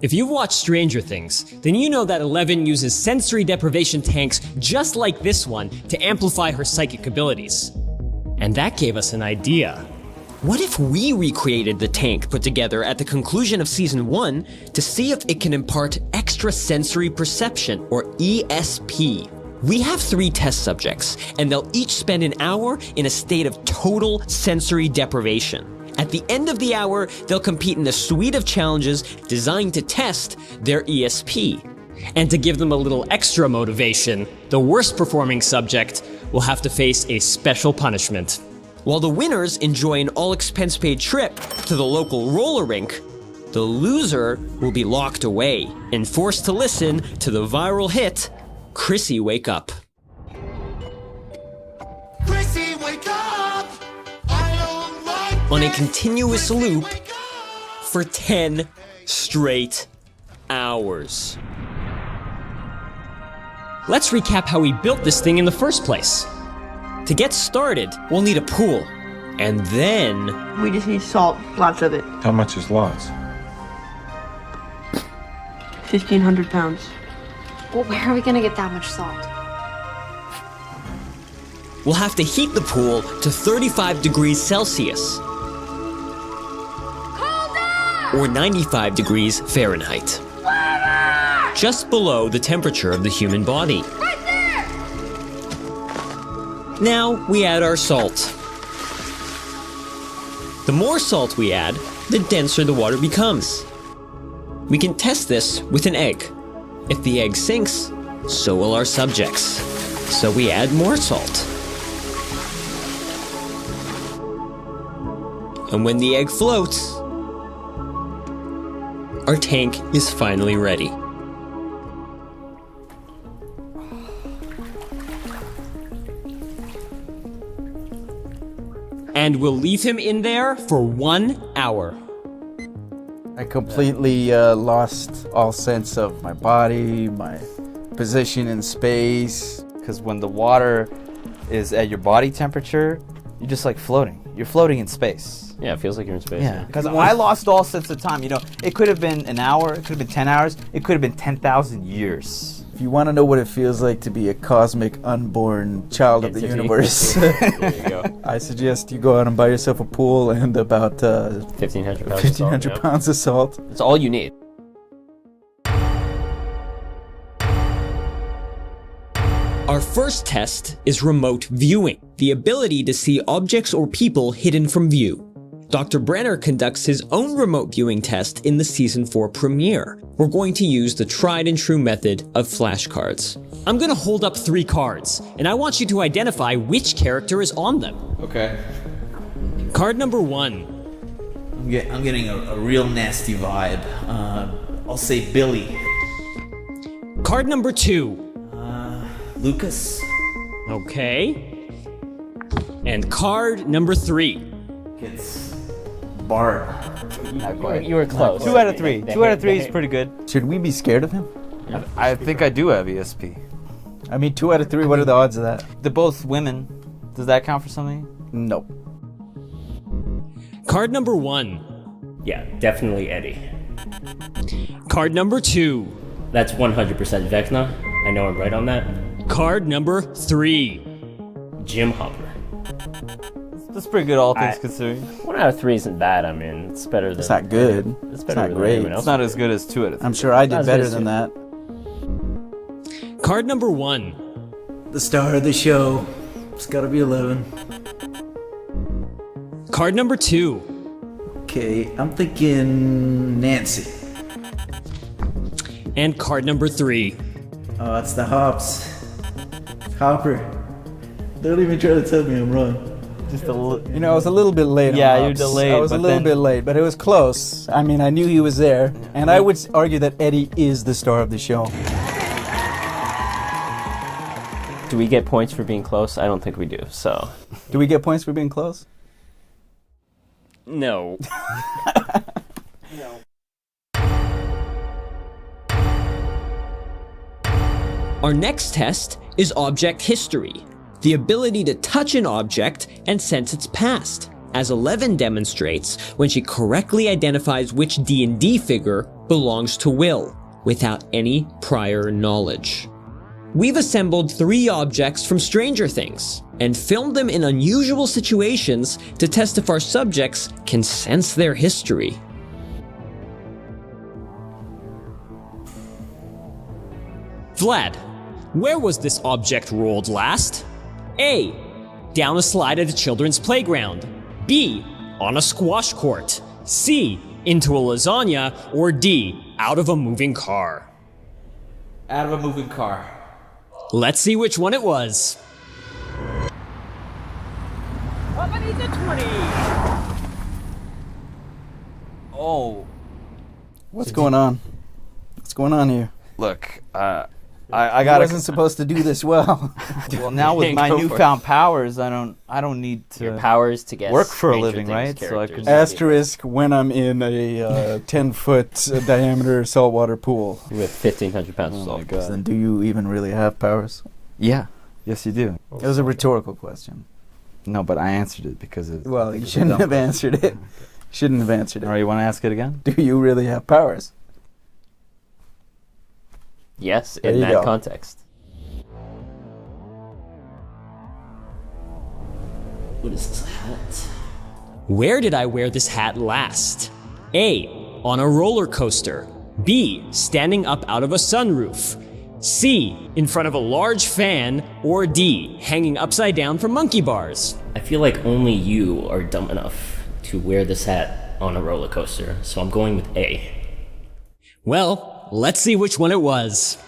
If you've watched Stranger Things, then you know that Eleven uses sensory deprivation tanks just like this one to amplify her psychic abilities. And that gave us an idea. What if we recreated the tank put together at the conclusion of Season 1 to see if it can impart extrasensory perception, or ESP? We have 3 test subjects, and they'll each spend an hour in a state of total sensory deprivation. At the end of the hour, they'll compete in a suite of challenges designed to test their ESP. And to give them a little extra motivation, the worst performing subject will have to face a special punishment. While the winners enjoy an all-expense-paid trip to the local roller rink, the loser will be locked away and forced to listen to the viral hit, Chrissy Wake Up. Chrissy, wake up! I don't like On a continuous loop for 10 straight hours. Let's recap how we built this thing in the first place. To get started, we'll need a pool, and then... We just need salt, lots of it. How much is lots? 1,500 pounds. Well, where are we gonna get that much salt? we'll have to heat the pool to 35 degrees Celsius. Or 95 degrees Fahrenheit. Just below the temperature of the human body. Now we add our salt. The more salt we add, the denser the water becomes. We can test this with an egg. If the egg sinks, so will our subjects. So we add more salt. And when the egg floats, our tank is finally ready. And we'll leave him in there for 1 hour. I completely lost all sense of my body, my position in space. Because when the water is at your body temperature, you're just like floating. You're floating in space. Yeah, it feels like you're in space. Yeah, because I lost all sense of time. You know, it could have been an hour, it could have been 10 hours, it could have been 10,000 years. If you want to know what it feels like to be a cosmic, unborn child of the universe, There you go. I suggest you go out and buy yourself a pool and about 1,500 pounds. 1,500 pounds of salt. That's all you need. Our first test is remote viewing, the ability to see objects or people hidden from view. Dr. Brenner conducts his own remote viewing test in the Season 4 premiere. We're going to use the tried and true method of flashcards. I'm going to hold up 3 cards, and I want you to identify which character is on them. Okay. Card number 1. I'm getting a real nasty vibe. I'll say Billy. Card number 2. Lucas. Okay. And card number 3. It's Bart. Not quite. You were close. 2 out of 3. 2 out of 3 is pretty good. Should we be scared of him? I think I do have ESP. I mean, 2 out of 3, what are the odds of that? They're both women. Does that count for something? Nope. Card number 1. Yeah, definitely Eddie. Card number 2. That's 100% Vecna. I know I'm right on that. Card number 3. Jim Hopper. That's pretty good, all things considering. 1 out of 3 isn't bad. I mean, it's better than... It's not good. It's better not than great. everyone else. It's not as good as 2 out of 3. I'm sure I did Not as better good as than that. Card number 1. The star of the show. It's gotta be 11. Card number 2. Okay, I'm thinking Nancy. And card number 3. Oh, it's the Hops. Hopper. Don't even try to tell me I'm wrong. Just a little. You know, I was a little bit late. Yeah, on you're Hobbs. delayed, I was a but little then- bit late, but it was close. I mean, I knew he was there, and I would argue that Eddie is the star of the show. Do we get points for being close? I don't think we do, so... Do we get points for being close? No. Our next test is object history, the ability to touch an object and sense its past, as Eleven demonstrates when she correctly identifies which D&D figure belongs to Will without any prior knowledge. We've assembled 3 objects from Stranger Things and filmed them in unusual situations to test if our subjects can sense their history. Vlad, where was this object rolled last? A. Down a slide at a children's playground. B. On a squash court. C. Into a lasagna. Or D. Out of a moving car. Out of a moving car. Let's see which one it was. Oh, What's going on? What's going on here? look, I I gotta. wasn't supposed to do this well. Well, now with my Go for it. newfound powers, I don't need to Your powers to guess work for a Stranger living, Things right? So I characters. could Asterisk when I'm in a 10-foot diameter saltwater pool. with 1,500 pounds of Oh salt. my god. Then do you even really have powers? Yeah. Yes, you do. It was a rhetorical question. No, but I answered it because it's. Well, you shouldn't have answered it. Shouldn't have answered All right, it. you want to ask it again? Do you really have powers? Yes, There in you that go. context. What is this hat? Where did I wear this hat last? A. On a roller coaster. B. Standing up out of a sunroof. C. In front of a large fan. Or D. Hanging upside down from monkey bars. I feel like only you are dumb enough to wear this hat on a roller coaster, so I'm going with A. Well, let's see which one it was.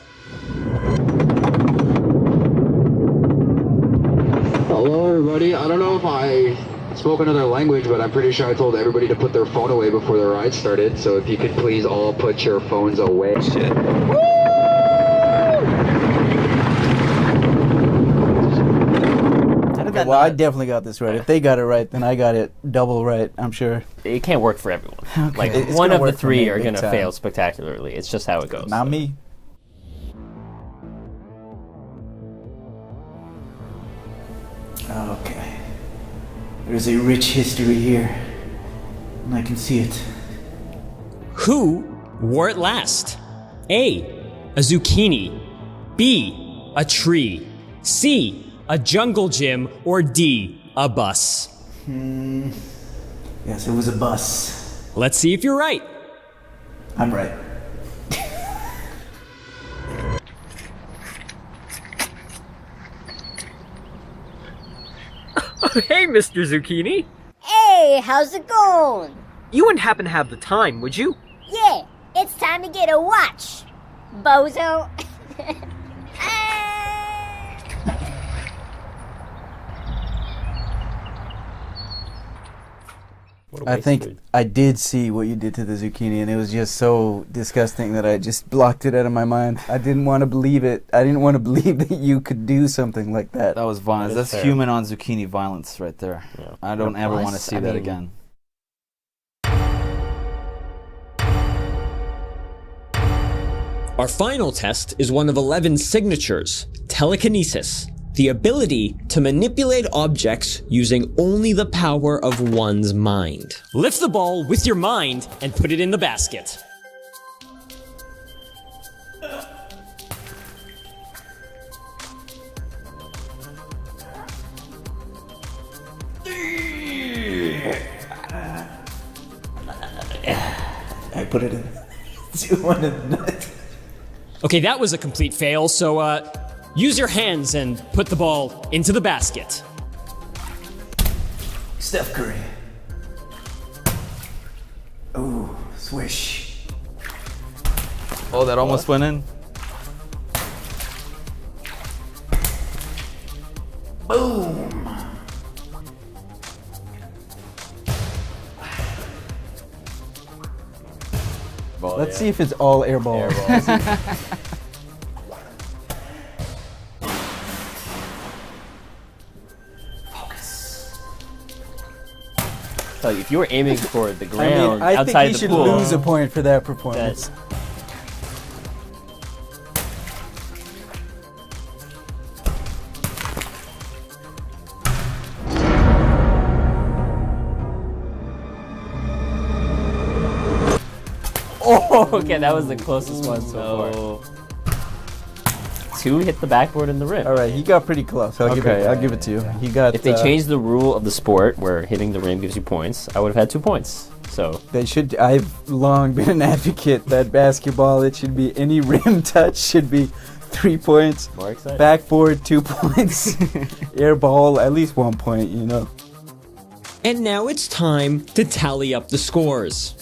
Hello, everybody. I don't know if I spoke another language, but I'm pretty sure I told everybody to put their phone away before the ride started. So if you could please all put your phones away. Shit. Well, I definitely got this right. If they got it right, then I got it double right, I'm sure. It can't work for everyone. Like It's one gonna of the work for 3 me are big gonna time. fail spectacularly. It's just how it goes. Not me. Okay. There's a rich history here, and I can see it. Who wore it last? A. A zucchini. B. A tree. C. A jungle gym. Or D. A bus. Yes, it was a bus. Let's see if you're right. I'm right. Hey, Mr. Zucchini. Hey, how's it going? You wouldn't happen to have the time, would you? Yeah, it's time to get a watch, bozo. I think I did see what you did to the zucchini, and it was just so disgusting that I just blocked it out of my mind. I didn't want to believe it. I didn't want to believe that you could do something like that. That was violence. That is That's fair. human on zucchini violence right there. Yeah. I don't ever want to see I that mean- again. Our final test is one of 11 signatures, telekinesis, the ability to manipulate objects using only the power of one's mind. Lift the ball with your mind and put it in the basket. I put it in. 200. Okay, that was a complete fail, so use your hands and put the ball into the basket. Steph Curry. Ooh, swish. Oh, that almost went in. Boom. Let's see if it's all air balls. So if you were aiming for the I ground mean, I outside think you the should pool, lose a point for that performance. Oh, okay, that was the closest one so far. 2 hit the backboard and the rim. All right, he got pretty close. I'll give it to you. He got. If they changed the rule of the sport where hitting the rim gives you points, I would have had 2 points. So they should. I've long been an advocate that basketball, it should be any rim touch should be 3 points. More exciting. Backboard 2 points. Air ball at least 1 point. You know. And now it's time to tally up the scores.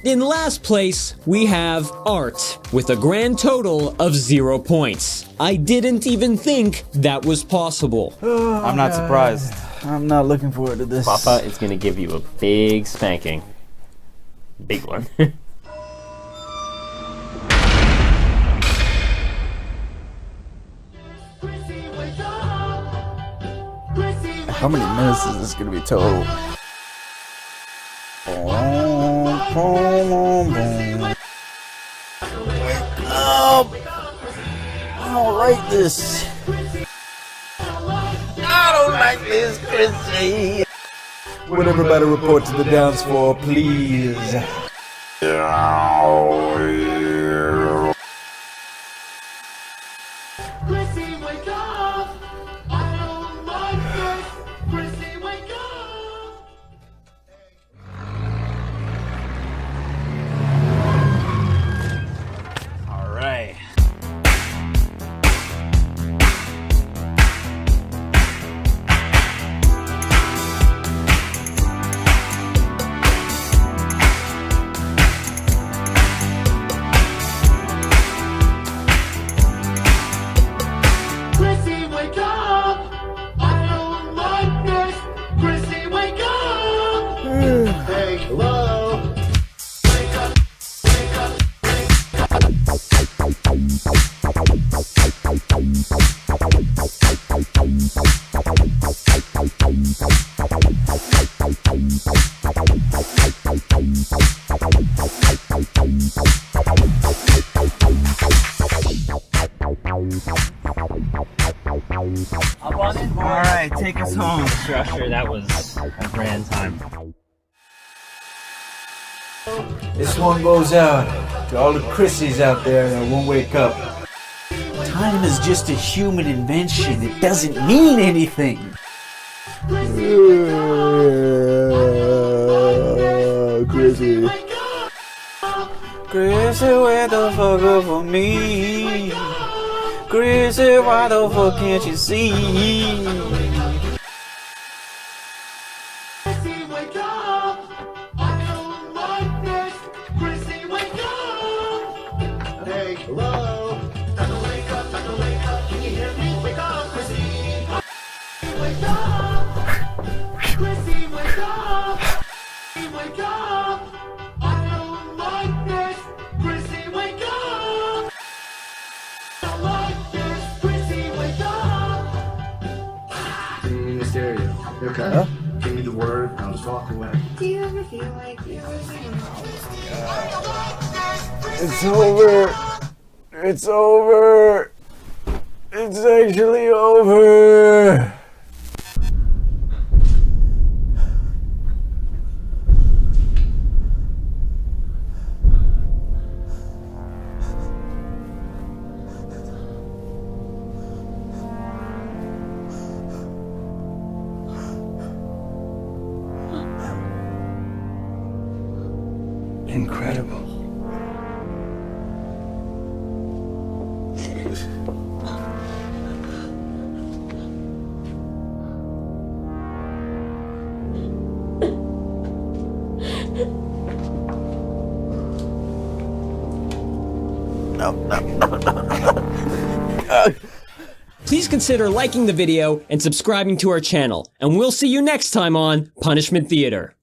In last place, we have Art, with a grand total of 0 points. I didn't even think that was possible. I'm not surprised. I'm not looking forward to this. Papa is gonna give you a big spanking. Big one. How many minutes is this gonna be total? Wake up! I don't like this. I don't like this, Chrissy. Would everybody report to the dance floor, please? Chrissy, wake up! I don't like this. Chrissy, wake up! All right. Chrissy, wake up! I don't like this. Chrissy, wake up! Hey, hello. Wake up, wake up, All right, take us home. Crusher, that was a grand time. This one goes out to all the Chrissies out there that won't wake up. Time is just a human invention. It doesn't mean anything. Chrissy. Chrissy, where the fuck up for me? Chrissy, why the fuck can't you see? Chrissy, wake up! I don't like this. Chrissy, wake up! Hey, hello. Time to wake up, time to wake up. Can you hear me? Wake up, Chrissy. Wake up! Chrissy, wake up! Chrissy, wake up! I don't like this. Chrissy, wake up! I don't like this. Chrissy, wake up! In this area. Okay. Huh? Give me the word, and I'll just walk away. Do you ever feel like you're It's over. It's over. It's actually over. Incredible. Please consider liking the video and subscribing to our channel, and we'll see you next time on Punishment Theater.